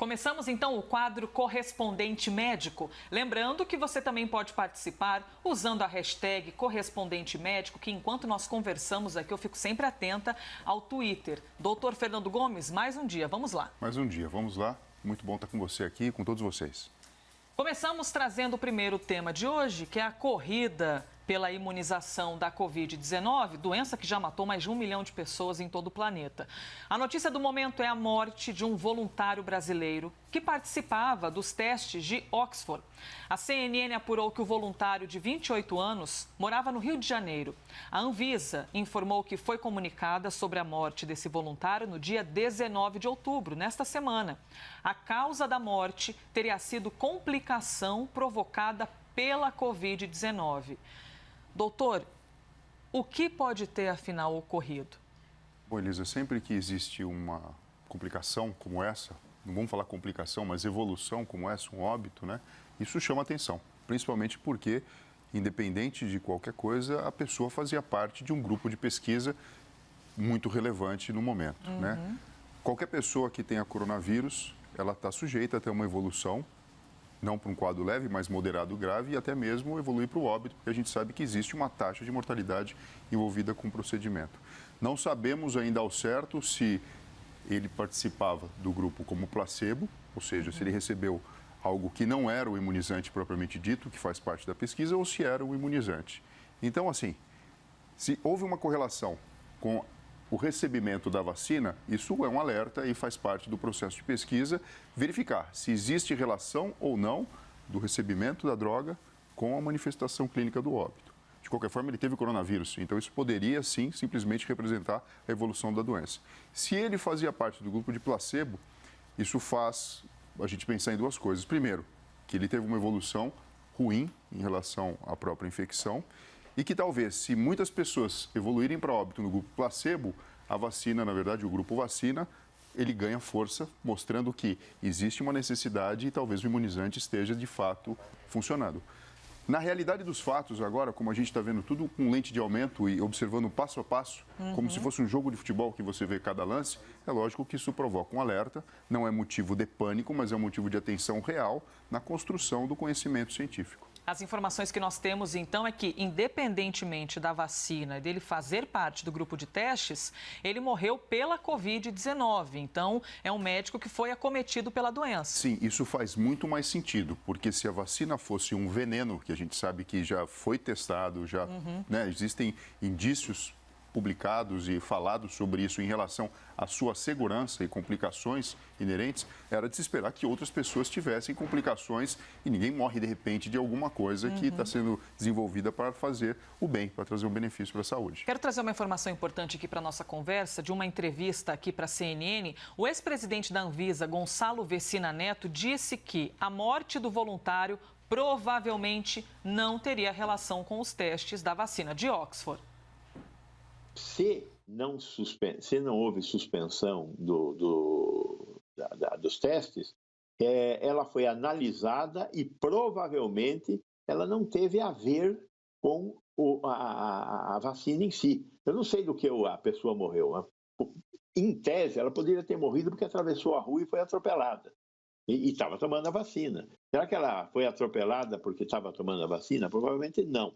Começamos então o quadro Correspondente Médico. Lembrando que você também pode participar usando a hashtag Correspondente Médico, que enquanto nós conversamos aqui eu fico sempre atenta ao Twitter. Doutor Fernando Gomes, mais um dia, vamos lá. Mais um dia, vamos lá. Muito bom estar com você aqui e com todos vocês. Começamos trazendo o primeiro tema de hoje, que é a corrida pela imunização da Covid-19, doença que já matou mais de 1 milhão de pessoas em todo o planeta. A notícia do momento é a morte de um voluntário brasileiro que participava dos testes de Oxford. A CNN apurou que o voluntário de 28 anos morava no Rio de Janeiro. A Anvisa informou que foi comunicada sobre a morte desse voluntário no dia 19 de outubro, nesta semana. A causa da morte teria sido complicação provocada pela Covid-19. Doutor, o que pode ter, afinal, ocorrido? Bom, Elisa, sempre que existe uma complicação como essa, não vamos falar complicação, mas evolução como essa, um óbito, né? Isso chama atenção, principalmente porque, independente de qualquer coisa, a pessoa fazia parte de um grupo de pesquisa muito relevante no momento, né? Qualquer pessoa que tenha coronavírus, ela está sujeita a ter uma evolução, não para um quadro leve, mas moderado grave, e até mesmo evoluir para o óbito, porque a gente sabe que existe uma taxa de mortalidade envolvida com o procedimento. Não sabemos ainda ao certo se ele participava do grupo como placebo, ou seja, se ele recebeu algo que não era o imunizante propriamente dito, que faz parte da pesquisa, ou se era o imunizante. Então, assim, se houve uma correlação com o recebimento da vacina, isso é um alerta e faz parte do processo de pesquisa, verificar se existe relação ou não do recebimento da droga com a manifestação clínica do óbito. De qualquer forma, ele teve coronavírus, então isso poderia, sim, simplesmente representar a evolução da doença. Se ele fazia parte do grupo de placebo, isso faz a gente pensar em duas coisas. Primeiro, que ele teve uma evolução ruim em relação à própria infecção, e que talvez, se muitas pessoas evoluírem para óbito no grupo placebo, a vacina, na verdade, o grupo vacina, ele ganha força, mostrando que existe uma necessidade e talvez o imunizante esteja, de fato, funcionando. Na realidade dos fatos, agora, como a gente está vendo tudo com lente de aumento e observando passo a passo, como se fosse um jogo de futebol que você vê cada lance, é lógico que isso provoca um alerta, não é motivo de pânico, mas é um motivo de atenção real na construção do conhecimento científico. As informações que nós temos, então, é que, independentemente da vacina e dele fazer parte do grupo de testes, ele morreu pela Covid-19. Então, é um médico que foi acometido pela doença. Sim, isso faz muito mais sentido, porque se a vacina fosse um veneno, que a gente sabe que já foi testado, já né, existem indícios publicados e falados sobre isso em relação à sua segurança e complicações inerentes, era de se esperar que outras pessoas tivessem complicações e ninguém morre de repente de alguma coisa que está sendo desenvolvida para fazer o bem, para trazer um benefício para a saúde. Quero trazer uma informação importante aqui para a nossa conversa, de uma entrevista aqui para a CNN. O ex-presidente da Anvisa, Gonçalo Vecina Neto, disse que a morte do voluntário provavelmente não teria relação com os testes da vacina de Oxford. Se não houve suspensão dos testes, ela foi analisada e provavelmente ela não teve a ver com a vacina em si. Eu não sei do que a pessoa morreu. Em tese, ela poderia ter morrido porque atravessou a rua e foi atropelada. E estava tomando a vacina. Será que ela foi atropelada porque estava tomando a vacina? Provavelmente não.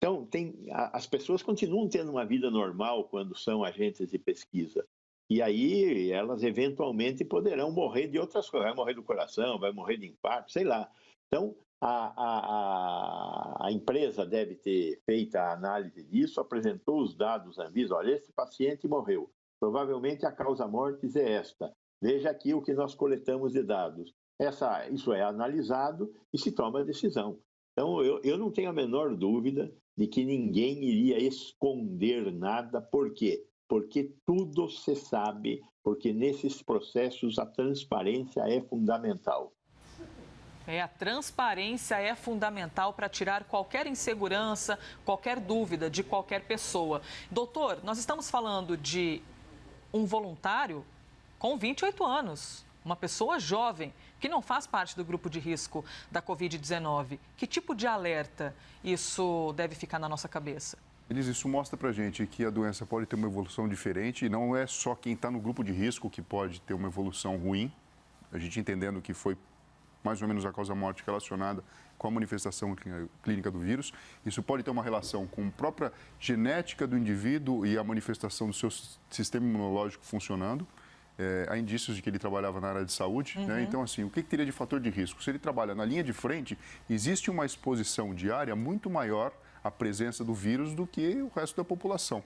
Então, as pessoas continuam tendo uma vida normal quando são agentes de pesquisa. E aí, elas eventualmente poderão morrer de outras coisas. Vai morrer do coração, vai morrer de infarto, sei lá. Então, a empresa deve ter feito a análise disso, apresentou os dados à Anvisa. Olha, esse paciente morreu. Provavelmente a causa mortis é esta. Veja aqui o que nós coletamos de dados. Isso é analisado e se toma a decisão. Então, eu não tenho a menor dúvida de que ninguém iria esconder nada. Por quê? Porque tudo se sabe, porque nesses processos a transparência é fundamental. A transparência é fundamental para tirar qualquer insegurança, qualquer dúvida de qualquer pessoa. Doutor, nós estamos falando de um voluntário com 28 anos. Uma pessoa jovem que não faz parte do grupo de risco da Covid-19. Que tipo de alerta isso deve ficar na nossa cabeça? Isso mostra pra gente que a doença pode ter uma evolução diferente e não é só quem está no grupo de risco que pode ter uma evolução ruim, a gente entendendo que foi mais ou menos a causa-morte relacionada com a manifestação clínica do vírus. Isso pode ter uma relação com a própria genética do indivíduo e a manifestação do seu sistema imunológico funcionando. Há indícios de que ele trabalhava na área de saúde, né? Então, assim, o que teria de fator de risco? Se ele trabalha na linha de frente, existe uma exposição diária muito maior à presença do vírus do que o resto da população.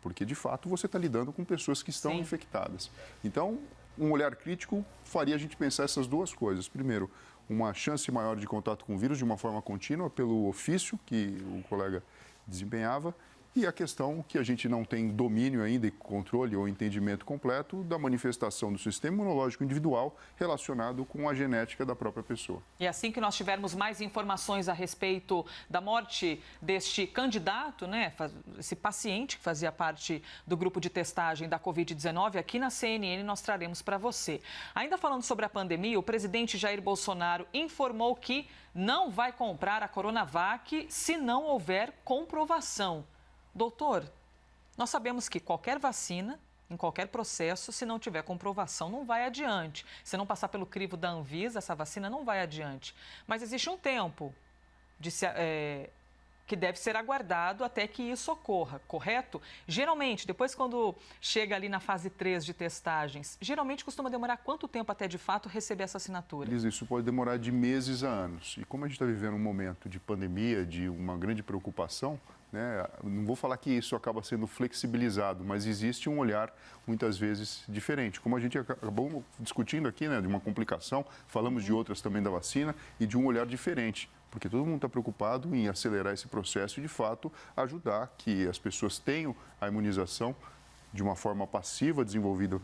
Porque, de fato, você está lidando com pessoas que estão infectadas. Então, um olhar crítico faria a gente pensar essas duas coisas. Primeiro, uma chance maior de contato com o vírus de uma forma contínua, pelo ofício que o colega desempenhava, e a questão que a gente não tem domínio ainda e controle ou entendimento completo da manifestação do sistema imunológico individual relacionado com a genética da própria pessoa. E assim que nós tivermos mais informações a respeito da morte deste candidato, né, esse paciente que fazia parte do grupo de testagem da Covid-19, aqui na CNN nós traremos para você. Ainda falando sobre a pandemia, o presidente Jair Bolsonaro informou que não vai comprar a Coronavac se não houver comprovação. Doutor, nós sabemos que qualquer vacina, em qualquer processo, se não tiver comprovação, não vai adiante. Se não passar pelo crivo da Anvisa, essa vacina não vai adiante. Mas existe um tempo que deve ser aguardado até que isso ocorra, correto? Geralmente, depois quando chega ali na fase 3 de testagens, geralmente costuma demorar quanto tempo até de fato receber essa assinatura? Isso pode demorar de meses a anos. E como a gente está vivendo um momento de pandemia, de uma grande preocupação, né, não vou falar que isso acaba sendo flexibilizado, mas existe um olhar muitas vezes diferente. Como a gente acabou discutindo aqui, né, de uma complicação, falamos de outras também da vacina e de um olhar diferente. Porque todo mundo está preocupado em acelerar esse processo e, de fato, ajudar que as pessoas tenham a imunização de uma forma passiva, desenvolvida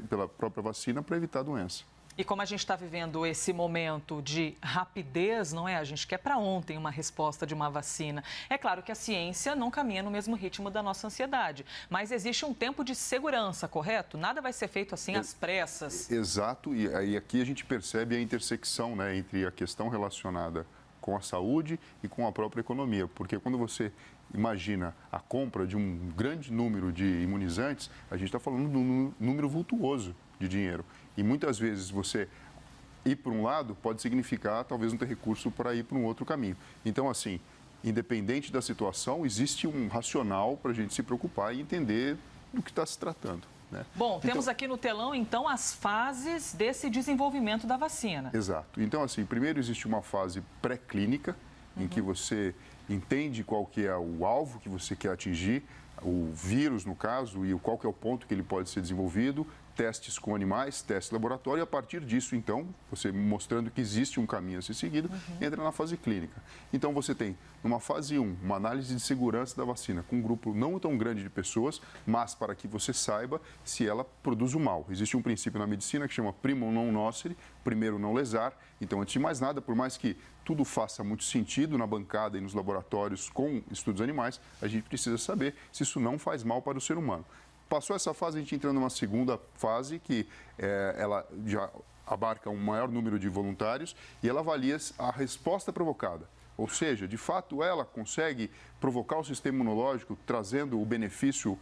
pela própria vacina, para evitar a doença. E como a gente está vivendo esse momento de rapidez, não é? A gente quer para ontem uma resposta de uma vacina. É claro que a ciência não caminha no mesmo ritmo da nossa ansiedade, mas existe um tempo de segurança, correto? Nada vai ser feito assim às pressas. Exato, e aí aqui a gente percebe a intersecção, né, entre a questão relacionada com a saúde e com a própria economia, porque quando você imagina a compra de um grande número de imunizantes, a gente está falando de um número vultuoso de dinheiro. E muitas vezes você ir para um lado pode significar talvez não ter recurso para ir para um outro caminho. Então, assim, independente da situação, existe um racional para a gente se preocupar e entender do que está se tratando. Né? Bom, temos aqui no telão, então, as fases desse desenvolvimento da vacina. Exato. Então, assim, primeiro existe uma fase pré-clínica, em que você entende qual que é o alvo que você quer atingir, o vírus, no caso, e qual que é o ponto que ele pode ser desenvolvido, testes com animais, testes de laboratório, e a partir disso, então, você mostrando que existe um caminho a ser seguido, entra na fase clínica. Então, você tem, numa fase 1, uma análise de segurança da vacina, com um grupo não tão grande de pessoas, mas para que você saiba se ela produz o mal. Existe um princípio na medicina que chama primum non nocere, primeiro não lesar. Então, antes de mais nada, por mais que tudo faça muito sentido na bancada e nos laboratórios com estudos animais, a gente precisa saber se isso não faz mal para o ser humano. Passou essa fase, a gente entra numa segunda fase que ela já abarca um maior número de voluntários e ela avalia a resposta provocada. Ou seja, de fato, ela consegue provocar o sistema imunológico, trazendo o benefício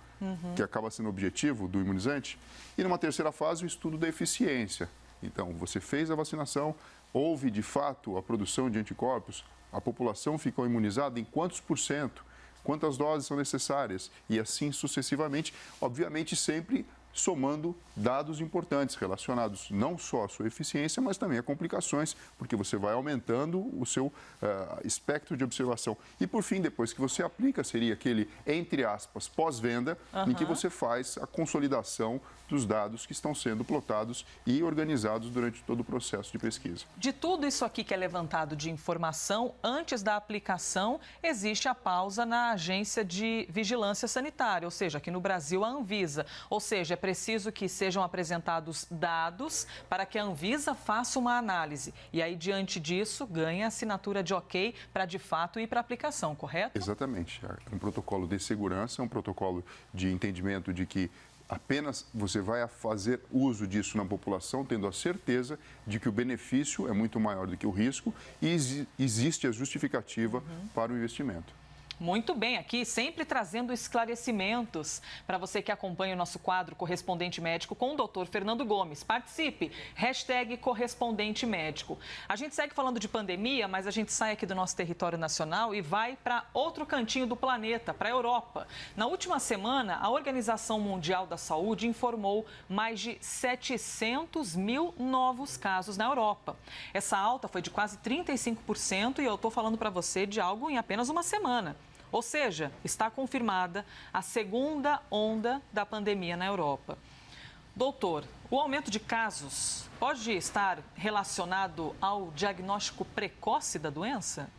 que acaba sendo objetivo do imunizante. E numa terceira fase, o estudo da eficiência. Então, você fez a vacinação, houve de fato a produção de anticorpos, a população ficou imunizada em quantos %? Quantas doses são necessárias e assim sucessivamente, obviamente sempre somando dados importantes relacionados não só à sua eficiência, mas também a complicações, porque você vai aumentando o seu espectro de observação. E, por fim, depois que você aplica, seria aquele, entre aspas, pós-venda, em que você faz a consolidação dos dados que estão sendo plotados e organizados durante todo o processo de pesquisa. De tudo isso aqui que é levantado de informação, antes da aplicação, existe a pausa na Agência de Vigilância Sanitária, ou seja, aqui no Brasil, a Anvisa. Ou seja, é preciso que sejam apresentados dados para que a Anvisa faça uma análise. E aí, diante disso, ganha a assinatura de ok para, de fato, ir para a aplicação, correto? Exatamente. É um protocolo de segurança, é um protocolo de entendimento de que apenas você vai fazer uso disso na população, tendo a certeza de que o benefício é muito maior do que o risco e existe a justificativa para o investimento. Muito bem, aqui sempre trazendo esclarecimentos para você que acompanha o nosso quadro Correspondente Médico com o Dr. Fernando Gomes. Participe, #Correspondente Médico. A gente segue falando de pandemia, mas a gente sai aqui do nosso território nacional e vai para outro cantinho do planeta, para a Europa. Na última semana, a Organização Mundial da Saúde informou mais de 700 mil novos casos na Europa. Essa alta foi de quase 35% e eu estou falando para você de algo em apenas uma semana. Ou seja, está confirmada a segunda onda da pandemia na Europa. Doutor, o aumento de casos pode estar relacionado ao diagnóstico precoce da doença?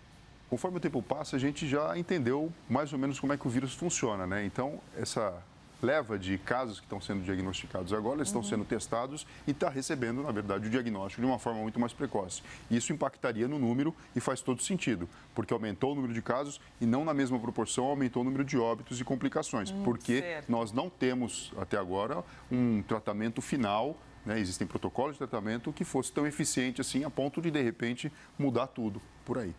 Conforme o tempo passa, a gente já entendeu mais ou menos como é que o vírus funciona, né? Então, essa leva de casos que estão sendo diagnosticados agora, eles estão sendo testados e está recebendo, na verdade, o diagnóstico de uma forma muito mais precoce. Isso impactaria no número e faz todo sentido, porque aumentou o número de casos e não na mesma proporção aumentou o número de óbitos e complicações, porque certo. nós não temos, até agora, um tratamento final, né? Existem protocolos de tratamento que fosse tão eficiente assim a ponto de repente, mudar tudo por aí.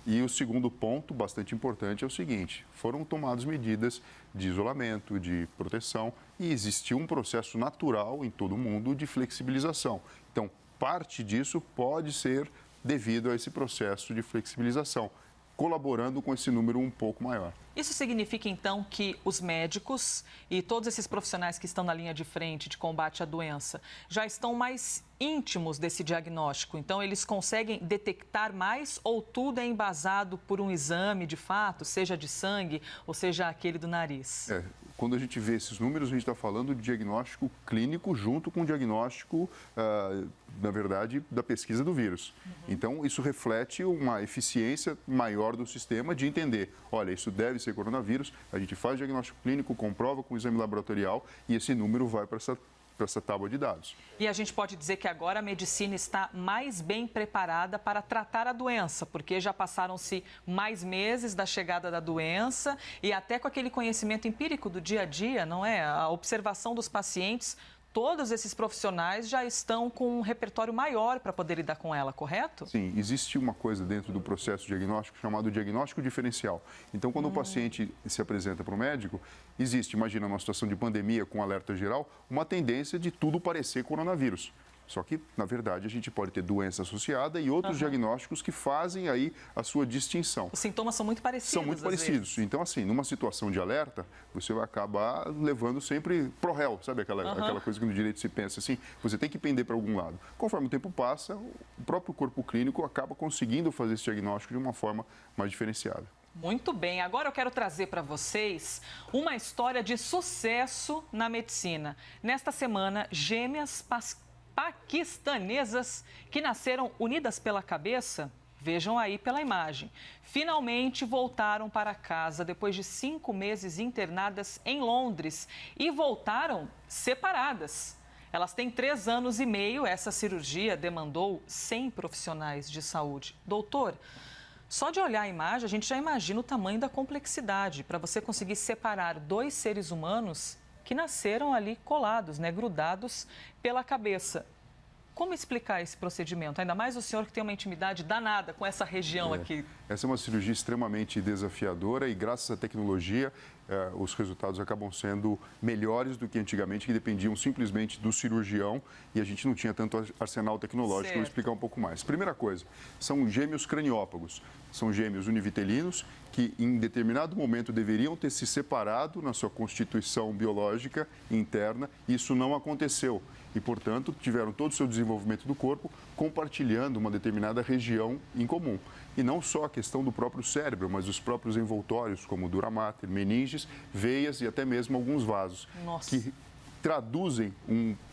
E o segundo ponto, bastante importante, é o seguinte: foram tomadas medidas de isolamento, de proteção, e existiu um processo natural em todo o mundo de flexibilização. Então, parte disso pode ser devido a esse processo de flexibilização, colaborando com esse número um pouco maior. Isso significa, então, que os médicos e todos esses profissionais que estão na linha de frente de combate à doença já estão mais íntimos desse diagnóstico? Então, eles conseguem detectar mais ou tudo é embasado por um exame de fato, seja de sangue ou seja aquele do nariz? Quando a gente vê esses números, a gente está falando de diagnóstico clínico junto com o diagnóstico, na verdade, da pesquisa do vírus. Então, isso reflete uma eficiência maior do sistema de entender, olha, isso deve ser coronavírus, a gente faz diagnóstico clínico, comprova com o exame laboratorial e esse número vai para essa tábua de dados. E a gente pode dizer que agora a medicina está mais bem preparada para tratar a doença, porque já passaram-se mais meses da chegada da doença e até com aquele conhecimento empírico do dia a dia, não é? A observação dos pacientes, todos esses profissionais já estão com um repertório maior para poder lidar com ela, correto? Sim, existe uma coisa dentro do processo diagnóstico chamado diagnóstico diferencial. Então, quando o paciente se apresenta para o médico, existe, imagina uma situação de pandemia com alerta geral, uma tendência de tudo parecer coronavírus. Só que, na verdade, a gente pode ter doença associada e outros diagnósticos que fazem aí a sua distinção. Os sintomas são muito parecidos. São muito parecidos. Vezes. Então, assim, numa situação de alerta, você vai acabar levando sempre pro réu, sabe aquela coisa que no direito se pensa assim? Você tem que pender para algum lado. Conforme o tempo passa, o próprio corpo clínico acaba conseguindo fazer esse diagnóstico de uma forma mais diferenciada. Muito bem, agora eu quero trazer para vocês uma história de sucesso na medicina. Nesta semana, gêmeas paquistanesas que nasceram unidas pela cabeça, vejam aí pela imagem, finalmente voltaram para casa depois de 5 meses internadas em Londres e voltaram separadas. Elas têm 3 anos e meio, essa cirurgia demandou 100 profissionais de saúde. Doutor, só de olhar a imagem a gente já imagina o tamanho da complexidade para você conseguir separar 2 seres humanos que nasceram ali colados, né, grudados pela cabeça. Como explicar esse procedimento? Ainda mais o senhor que tem uma intimidade danada com essa região aqui. Essa é uma cirurgia extremamente desafiadora e, graças à tecnologia, os resultados acabam sendo melhores do que antigamente, que dependiam simplesmente do cirurgião e a gente não tinha tanto arsenal tecnológico. Certo. Eu vou explicar um pouco mais. Primeira coisa, são gêmeos craniópagos. São gêmeos univitelinos que, em determinado momento, deveriam ter se separado na sua constituição biológica interna. Isso não aconteceu e, portanto, tiveram todo o seu desenvolvimento do corpo compartilhando uma determinada região em comum. E não só a questão do próprio cérebro, mas os próprios envoltórios, como o dura mater, meninges, veias e até mesmo alguns vasos, que traduzem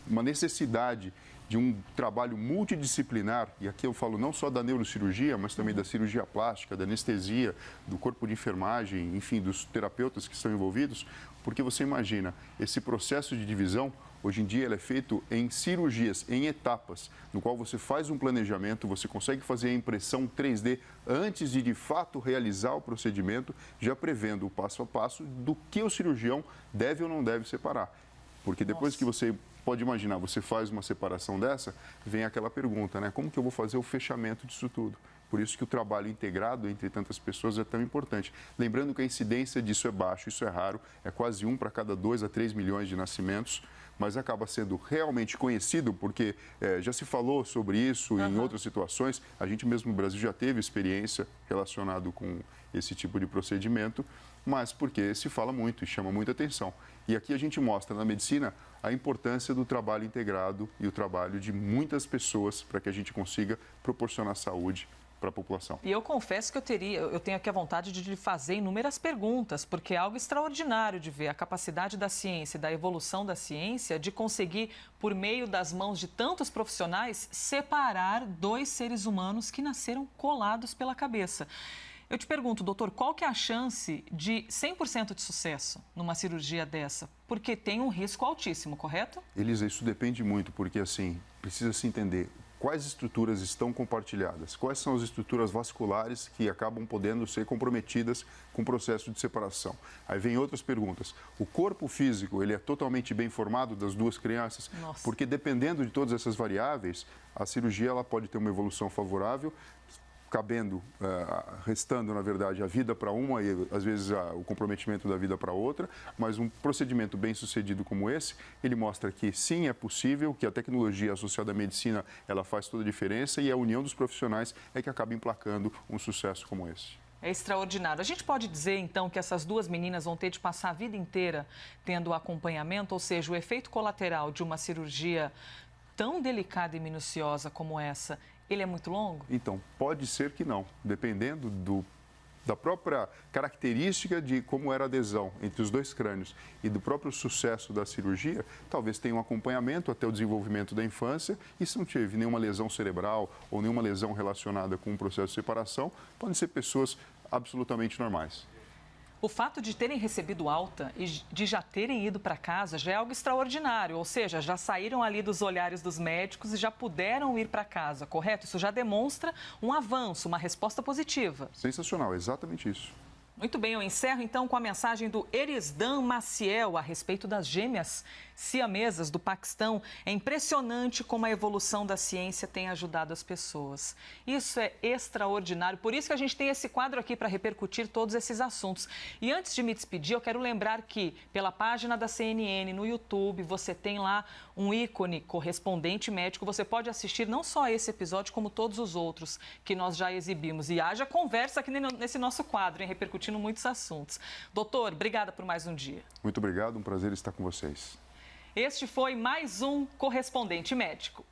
uma necessidade de um trabalho multidisciplinar, e aqui eu falo não só da neurocirurgia, mas também da cirurgia plástica, da anestesia, do corpo de enfermagem, enfim, dos terapeutas que estão envolvidos, porque você imagina, esse processo de divisão, hoje em dia ele é feito em cirurgias, em etapas, no qual você faz um planejamento, você consegue fazer a impressão 3D antes de fato realizar o procedimento, já prevendo o passo a passo do que o cirurgião deve ou não deve separar. Porque depois que você pode imaginar, você faz uma separação dessa, vem aquela pergunta, né? Como que eu vou fazer o fechamento disso tudo? Por isso que o trabalho integrado entre tantas pessoas é tão importante. Lembrando que a incidência disso é baixa, isso é raro, é quase 1 para cada 2 a 3 milhões de nascimentos, mas acaba sendo realmente conhecido porque já se falou sobre isso em outras situações. A gente mesmo no Brasil já teve experiência relacionada com esse tipo de procedimento, mas porque se fala muito e chama muita atenção. E aqui a gente mostra na medicina a importância do trabalho integrado e o trabalho de muitas pessoas para que a gente consiga proporcionar saúde para a população. E eu confesso que eu tenho aqui a vontade de lhe fazer inúmeras perguntas, porque é algo extraordinário de ver a capacidade da ciência, da evolução da ciência, de conseguir, por meio das mãos de tantos profissionais, separar 2 seres humanos que nasceram colados pela cabeça. Eu te pergunto, doutor, qual que é a chance de 100% de sucesso numa cirurgia dessa? Porque tem um risco altíssimo, correto? Elisa, isso depende muito, porque assim, precisa se entender quais estruturas estão compartilhadas, quais são as estruturas vasculares que acabam podendo ser comprometidas com o processo de separação. Aí vem outras perguntas. O corpo físico, ele é totalmente bem formado das 2 crianças? Nossa. Porque dependendo de todas essas variáveis, a cirurgia ela pode ter uma evolução favorável, restando, na verdade, a vida para uma e, às vezes, o comprometimento da vida para outra, mas um procedimento bem sucedido como esse, ele mostra que sim, é possível, que a tecnologia associada à medicina, ela faz toda a diferença e a união dos profissionais é que acaba emplacando um sucesso como esse. É extraordinário. A gente pode dizer, então, que essas 2 meninas vão ter de passar a vida inteira tendo acompanhamento, ou seja, o efeito colateral de uma cirurgia tão delicada e minuciosa como essa, ele é muito longo? Então, pode ser que não, dependendo da própria característica de como era a adesão entre os 2 crânios e do próprio sucesso da cirurgia, talvez tenha um acompanhamento até o desenvolvimento da infância e se não teve nenhuma lesão cerebral ou nenhuma lesão relacionada com o processo de separação, podem ser pessoas absolutamente normais. O fato de terem recebido alta e de já terem ido para casa já é algo extraordinário, ou seja, já saíram ali dos olhares dos médicos e já puderam ir para casa, correto? Isso já demonstra um avanço, uma resposta positiva. Sensacional, exatamente isso. Muito bem, eu encerro então com a mensagem do Erisdan Maciel a respeito das gêmeas siamesas do Paquistão. É impressionante como a evolução da ciência tem ajudado as pessoas. Isso é extraordinário, por isso que a gente tem esse quadro aqui para repercutir todos esses assuntos. E antes de me despedir, eu quero lembrar que pela página da CNN no YouTube, você tem lá um ícone correspondente médico. Você pode assistir não só esse episódio, como todos os outros que nós já exibimos. E haja conversa aqui nesse nosso quadro, hein, repercutindo muitos assuntos. Doutor, obrigada por mais um dia. Muito obrigado, um prazer estar com vocês. Este foi mais um Correspondente Médico.